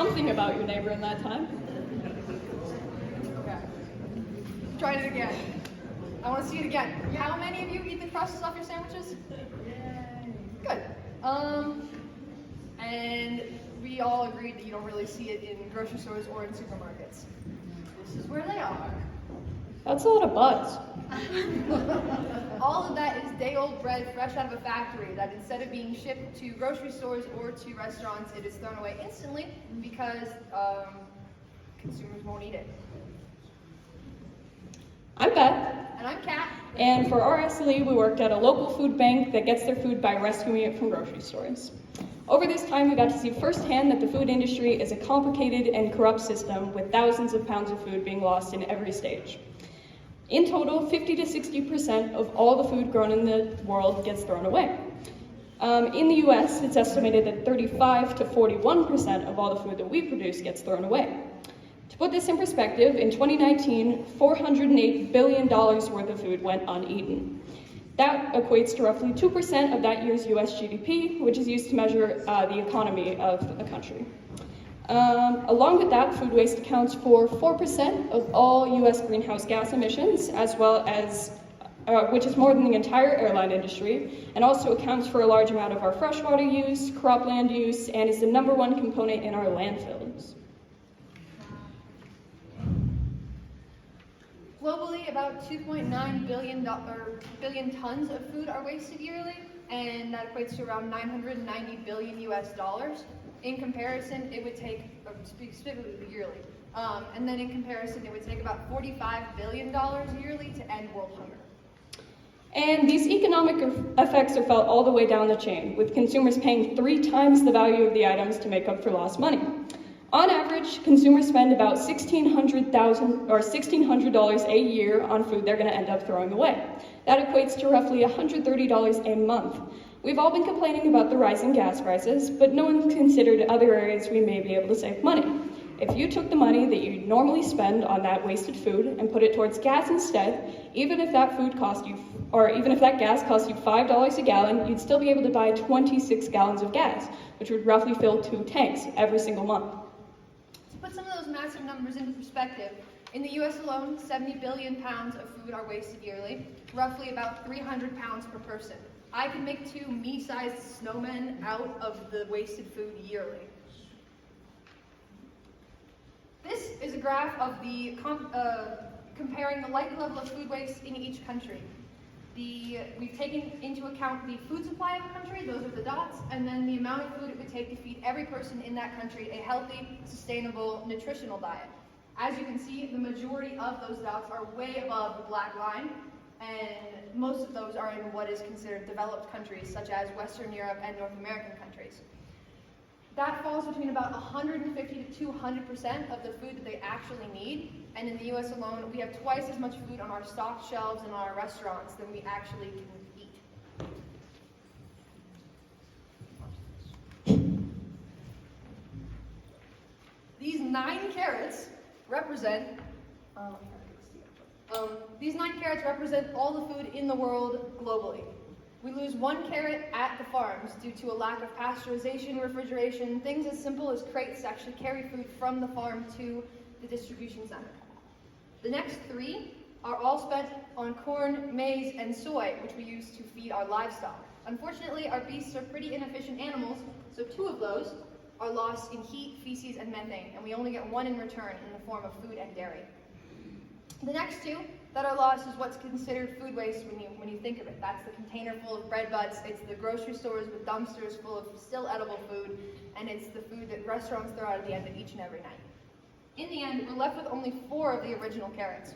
something about your neighbor in that time. Okay. Try it again. I want to see it again. How many of you eat the crusts off your sandwiches? Good. And we all agreed that you don't really see it in grocery stores or in supermarkets. This is where they are. That's a lot of buzz. All of that is day-old bread fresh out of a factory that instead of being shipped to grocery stores or to restaurants, it is thrown away instantly because consumers won't eat it. I'm Beth. And I'm Kat. And for our SLE, we worked at a local food bank that gets their food by rescuing it from grocery stores. Over this time, we got to see firsthand that the food industry is a complicated and corrupt system with thousands of pounds of food being lost in every stage. In total, 50 to 60% of all the food grown in the world gets thrown away. In the US, it's estimated that 35 to 41% of all the food that we produce gets thrown away. To put this in perspective, in 2019, $408 billion worth of food went uneaten. That equates to roughly 2% of that year's US GDP, which is used to measure the economy of a country. Along with that, food waste accounts for 4% of all US greenhouse gas emissions, as well as, which is more than the entire airline industry, and also accounts for a large amount of our freshwater use, cropland use, and is the #1 component in our landfills. Globally, about 2.9 billion tons of food are wasted yearly, and that equates to around 990 billion US dollars. In comparison, it would take, specifically yearly, and then in comparison, it would take about $45 billion yearly to end world hunger. And these economic effects are felt all the way down the chain, with consumers paying 3 times the value of the items to make up for lost money. On average, consumers spend about $1,600 a year on food they're going to end up throwing away. That equates to roughly $130 a month. We've all been complaining about the rising gas prices, but no one's considered other areas we may be able to save money. If you took the money that you normally spend on that wasted food and put it towards gas instead, even if that food cost you, or even if that gas cost you $5 a gallon, you'd still be able to buy 26 gallons of gas, which would roughly fill 2 tanks every single month. To put some of those massive numbers into perspective, in the US alone, 70 billion pounds of food are wasted yearly, roughly about 300 pounds per person. I could make 2 me-sized snowmen out of the wasted food yearly. This is a graph of the comparing the like level of food waste in each country. We've taken into account the food supply of a country, those are the dots, and then the amount of food it would take to feed every person in that country a healthy, sustainable, nutritional diet. As you can see, the majority of those dots are way above the black line, and most of those are in what is considered developed countries, such as Western Europe and North American countries. That falls between about 150 to 200% of the food that they actually need, and in the US alone, we have twice as much food on our stock shelves and on our restaurants than we actually can eat. These 9 carrots represent all the food in the world globally. We lose 1 carrot at the farms due to a lack of pasteurization, refrigeration, things as simple as crates to actually carry food from the farm to the distribution center. The next 3 are all spent on corn, maize, and soy, which we use to feed our livestock. Unfortunately, our beasts are pretty inefficient animals, so 2 of those are lost in heat, feces, and methane, and we only get 1 in return in the form of food and dairy. The next 2 that are lost is what's considered food waste when you think of it. That's the container full of bread butts, it's the grocery stores with dumpsters full of still edible food, and it's the food that restaurants throw out at the end of each and every night. In the end, we're left with only 4 of the original carrots,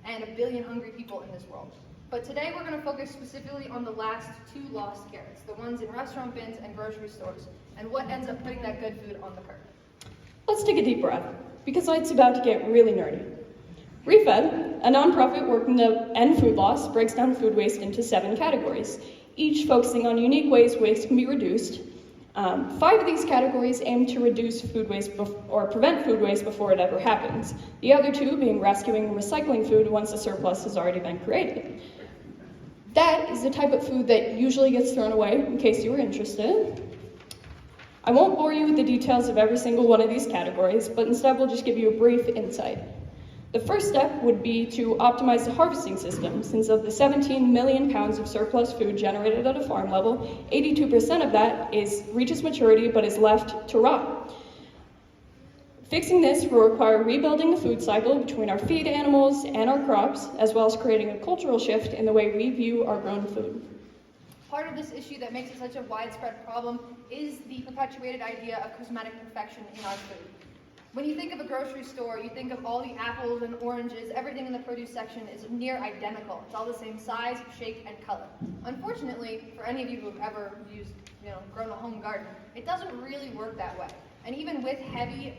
and 1 billion hungry people in this world. But today we're going to focus specifically on the last 2 lost carrots, the ones in restaurant bins and grocery stores, and what ends up putting that good food on the curb. Let's take a deep breath, because it's about to get really nerdy. Refed, a nonprofit working to end food loss, breaks down food waste into 7 categories, each focusing on unique ways waste can be reduced. 5 of these categories aim to reduce food waste or prevent food waste before it ever happens. The other 2 being rescuing and recycling food once a surplus has already been created. That is the type of food that usually gets thrown away, in case you were interested. I won't bore you with the details of every single one of these categories, but instead we'll just give you a brief insight. The first step would be to optimize the harvesting system, since of the 17 million pounds of surplus food generated at a farm level, 82% of that reaches maturity but is left to rot. Fixing this will require rebuilding the food cycle between our feed animals and our crops, as well as creating a cultural shift in the way we view our grown food. Part of this issue that makes it such a widespread problem is the perpetuated idea of cosmetic perfection in our food. When you think of a grocery store, you think of all the apples and oranges, everything in the produce section is near identical. It's all the same size, shape, and color. Unfortunately, for any of you who have ever grown a home garden, it doesn't really work that way. And even with heavy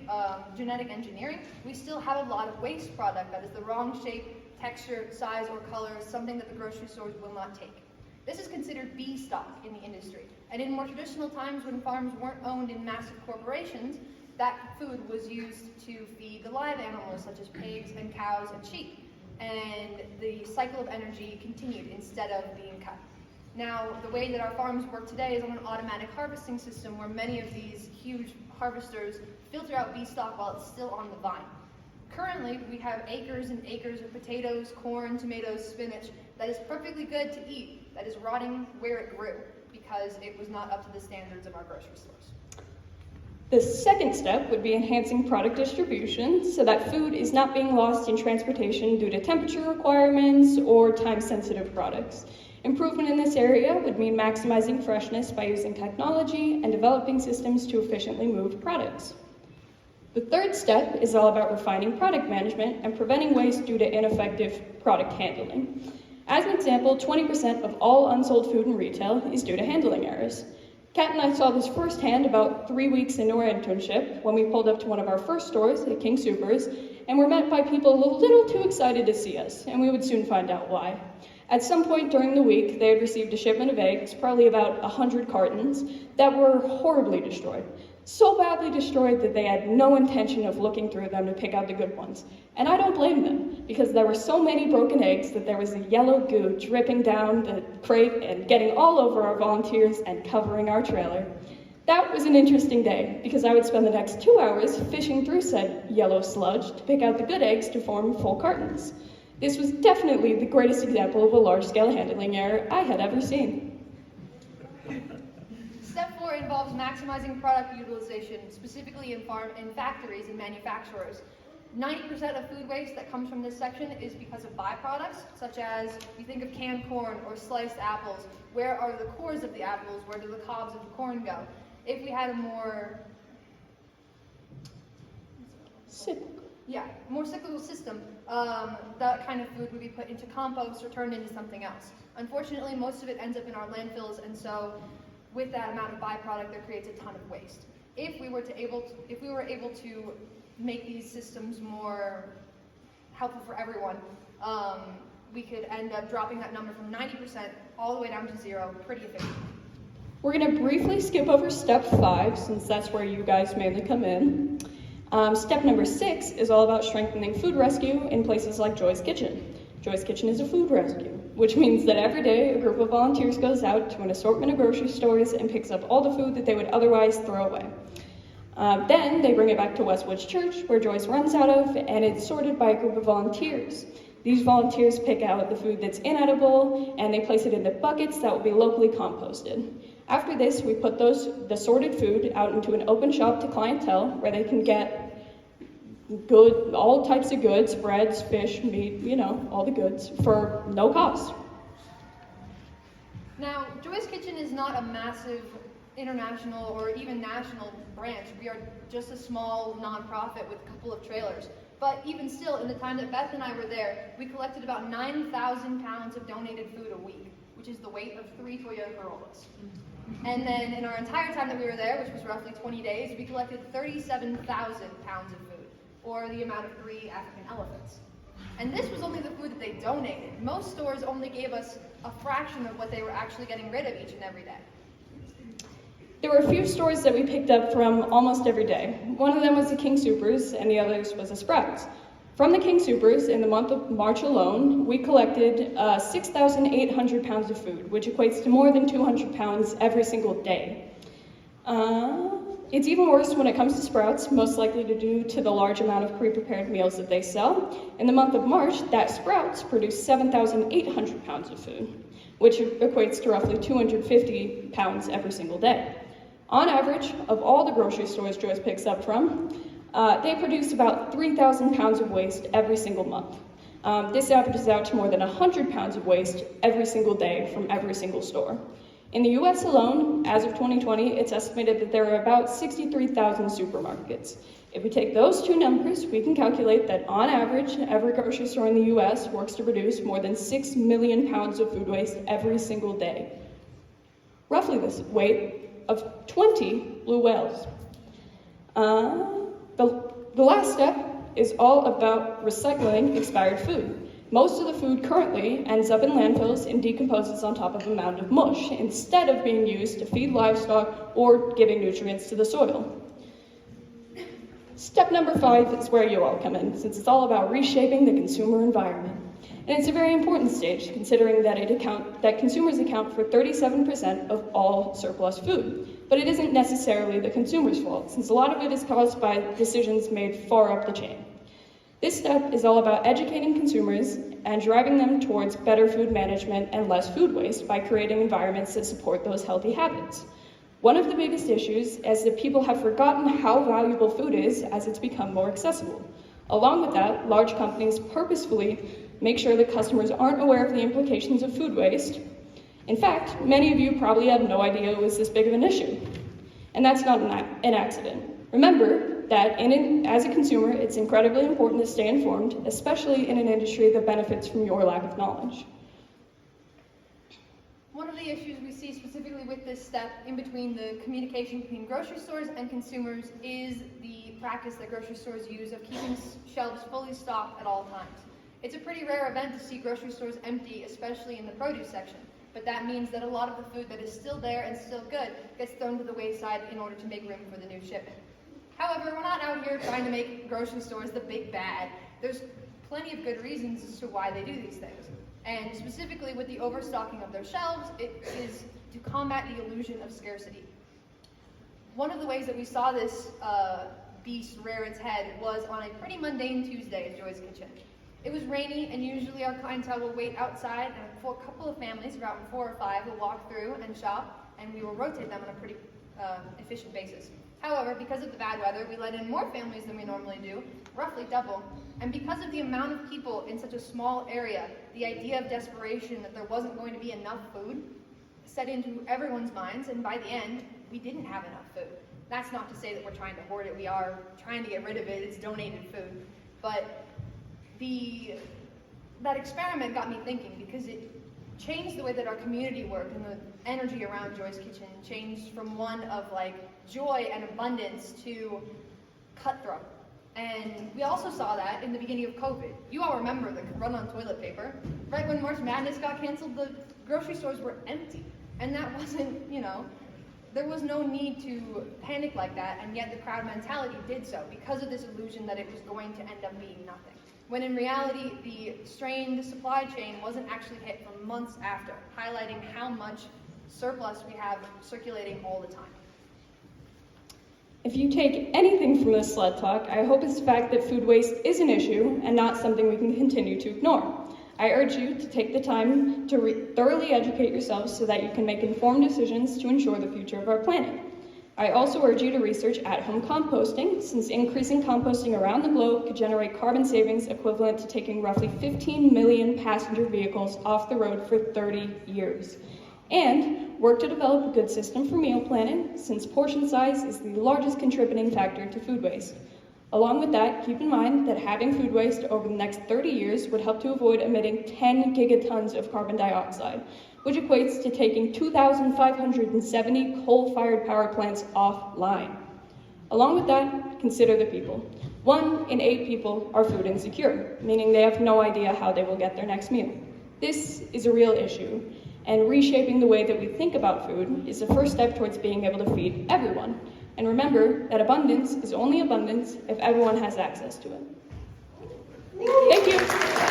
genetic engineering, we still have a lot of waste product that is the wrong shape, texture, size, or color, something that the grocery stores will not take. This is considered B stock in the industry. And in more traditional times when farms weren't owned in massive corporations, that food was used to feed the live animals such as pigs and cows and sheep. And the cycle of energy continued instead of being cut. Now, the way that our farms work today is on an automatic harvesting system where many of these huge harvesters filter out B stock while it's still on the vine. Currently, we have acres and acres of potatoes, corn, tomatoes, spinach that is perfectly good to eat, that is rotting where it grew because it was not up to the standards of our grocery stores. The second step would be enhancing product distribution so that food is not being lost in transportation due to temperature requirements or time-sensitive products. Improvement in this area would mean maximizing freshness by using technology and developing systems to efficiently move products. The third step is all about refining product management and preventing waste due to ineffective product handling. As an example, 20% of all unsold food in retail is due to handling errors. Kat and I saw this firsthand about 3 weeks into our internship when we pulled up to one of our first stores at King Soopers and were met by people a little too excited to see us, and we would soon find out why. At some point during the week, they had received a shipment of eggs, probably about 100 cartons, that were horribly destroyed. So badly destroyed that they had no intention of looking through them to pick out the good ones. And I don't blame them, because there were so many broken eggs that there was a yellow goo dripping down the crate and getting all over our volunteers and covering our trailer. That was an interesting day, because I would spend the next 2 hours fishing through said yellow sludge to pick out the good eggs to form full cartons. This was definitely the greatest example of a large-scale handling error I had ever seen. Step 4 involves maximizing product utilization, specifically in factories and manufacturers. 90% of food waste that comes from this section is because of byproducts, such as you think of canned corn or sliced apples. Where are the cores of the apples? Where do the cobs of the corn go? If we had a more cyclical system, that kind of food would be put into compost or turned into something else. Unfortunately, most of it ends up in our landfills, and so with that amount of byproduct, that creates a ton of waste. If we were able to make these systems more helpful for everyone, we could end up dropping that number from 90% all the way down to 0 pretty efficiently. We're going to briefly skip over step 5, since that's where you guys mainly come in. Step number 6 is all about strengthening food rescue in places like Joy's Kitchen. Joy's Kitchen is a food rescue, which means that every day a group of volunteers goes out to an assortment of grocery stores and picks up all the food that they would otherwise throw away. Then they bring it back to Westwoods Church, where Joyce runs out of, and it's sorted by a group of volunteers. These volunteers pick out the food that's inedible, and they place it into buckets that will be locally composted. After this, we put the sorted food out into an open shop to clientele, where they can get all types of goods, breads, fish, meat, all the goods, for no cost. Now, Joy's Kitchen is not a massive international or even national branch. We are just a small nonprofit with a couple of trailers. But even still, in the time that Beth and I were there, we collected about 9,000 pounds of donated food a week, which is the weight of 3 Toyota Corollas. And then in our entire time that we were there, which was roughly 20 days, we collected 37,000 pounds of food, or the amount of 3 African elephants. And this was only the food that they donated. Most stores only gave us a fraction of what they were actually getting rid of each and every day. There were a few stores that we picked up from almost every day. One of them was the King Soopers, and the others was a Sprouts. From the King Soopers, in the month of March alone, we collected 6,800 pounds of food, which equates to more than 200 pounds every single day. It's even worse when it comes to Sprouts, most likely due to the large amount of pre-prepared meals that they sell. In the month of March, that Sprouts produced 7,800 pounds of food, which equates to roughly 250 pounds every single day. On average, of all the grocery stores Joyce picks up from, they produce about 3,000 pounds of waste every single month. This averages out to more than 100 pounds of waste every single day from every single store. In the US alone, as of 2020, it's estimated that there are about 63,000 supermarkets. If we take those two numbers, we can calculate that on average, every grocery store in the US works to produce more than 6 million pounds of food waste every single day. Roughly the weight of 20 blue whales. The last step is all about recycling expired food. Most of the food currently ends up in landfills and decomposes on top of a mound of mush, instead of being used to feed livestock or giving nutrients to the soil. Step number 5 is where you all come in, since it's all about reshaping the consumer environment. And it's a very important stage, considering that consumers account for 37% of all surplus food. But it isn't necessarily the consumer's fault, since a lot of it is caused by decisions made far up the chain. This step is all about educating consumers and driving them towards better food management and less food waste by creating environments that support those healthy habits. One of the biggest issues is that people have forgotten how valuable food is as it's become more accessible. Along with that, large companies purposefully make sure that customers aren't aware of the implications of food waste. In fact, many of you probably had no idea it was this big of an issue. And that's not an accident. Remember that as a consumer, it's incredibly important to stay informed, especially in an industry that benefits from your lack of knowledge. One of the issues we see specifically with this step in between the communication between grocery stores and consumers is the practice that grocery stores use of keeping shelves fully stocked at all times. It's a pretty rare event to see grocery stores empty, especially in the produce section, but that means that a lot of the food that is still there and still good gets thrown to the wayside in order to make room for the new shipment. However, we're not out here trying to make grocery stores the big bad. There's plenty of good reasons as to why they do these things. And specifically with the overstocking of their shelves, it is to combat the illusion of scarcity. One of the ways that we saw this beast rear its head was on a pretty mundane Tuesday at Joy's Kitchen. It was rainy, and usually our clientele will wait outside, and a couple of families, around 4 or 5, will walk through and shop, and we will rotate them on a pretty efficient basis. However, because of the bad weather, we let in more families than we normally do, roughly double, and because of the amount of people in such a small area, the idea of desperation that there wasn't going to be enough food set into everyone's minds, and by the end, we didn't have enough food. That's not to say that we're trying to hoard it, we are trying to get rid of it, it's donated food, but that experiment got me thinking, because it changed the way that our community worked, and the energy around Joy's Kitchen changed from one of like joy and abundance to cutthroat. And we also saw that in the beginning of COVID. You all remember the run on toilet paper. Right when March Madness got canceled, the grocery stores were empty. And that wasn't, there was no need to panic like that, and yet the crowd mentality did so because of this illusion that it was going to end up being nothing. When in reality, the strained supply chain wasn't actually hit for months after, highlighting how much surplus we have circulating all the time. If you take anything from this sled talk, I hope it's the fact that food waste is an issue and not something we can continue to ignore. I urge you to take the time to thoroughly educate yourselves so that you can make informed decisions to ensure the future of our planet. I also urge you to research at-home composting, since increasing composting around the globe could generate carbon savings equivalent to taking roughly 15 million passenger vehicles off the road for 30 years. And work to develop a good system for meal planning, since portion size is the largest contributing factor to food waste. Along with that, keep in mind that having food waste over the next 30 years would help to avoid emitting 10 gigatons of carbon dioxide, which equates to taking 2,570 coal-fired power plants offline. Along with that, consider the people. 1 in 8 people are food insecure, meaning they have no idea how they will get their next meal. This is a real issue, and reshaping the way that we think about food is the first step towards being able to feed everyone. And remember that abundance is only abundance if everyone has access to it. Thank you.